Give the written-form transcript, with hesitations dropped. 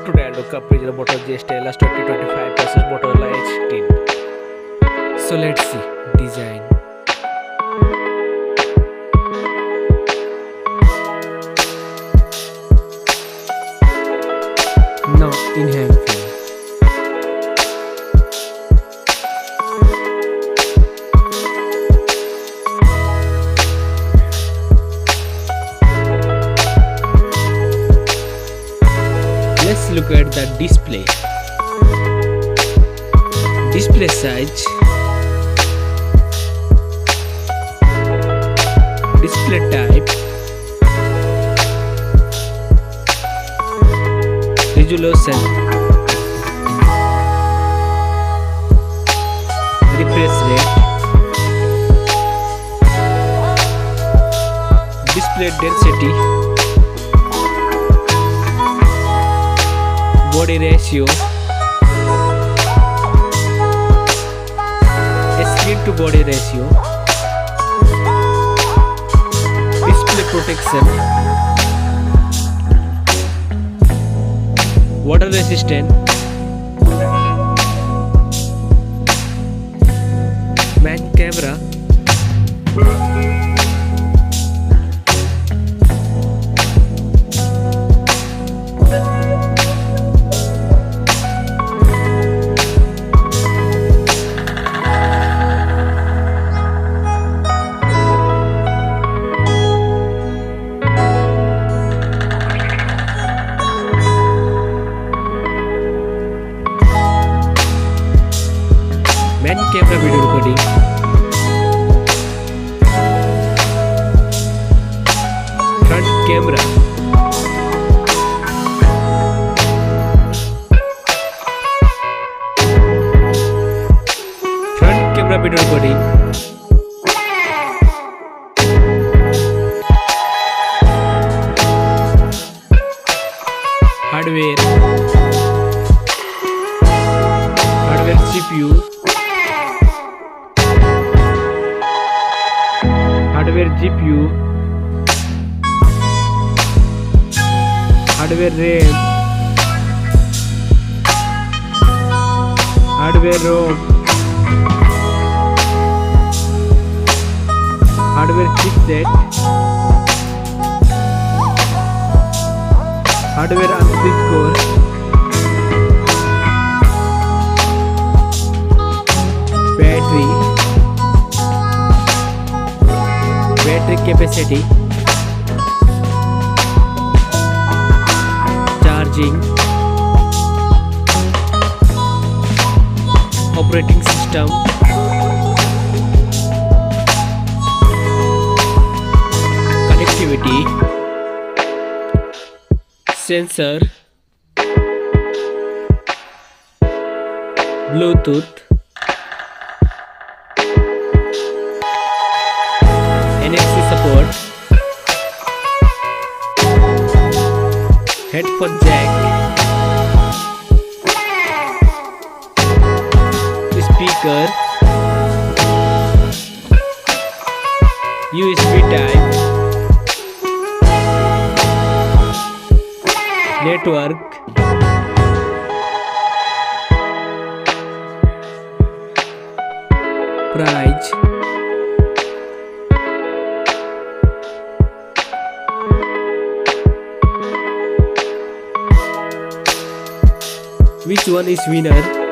Today I'll look up the Moto G Stylus 2025 versus Motorola Edge 10. So let's see design. Now in-hand feel. Let's look at the display. Display size, display type, resolution, refresh rate, display density, body ratio, screen to body ratio, display protection, water resistant, main camera, main camera video recording, front camera, front camera video recording, hardware CPU, hardware GPU, hardware RAM, hardware ROM, hardware chipset, hardware underscore, battery capacity, charging, operating system, connectivity, sensor, Bluetooth, NFC support, headphone jack, speaker, USB type, network, price, which one is winner?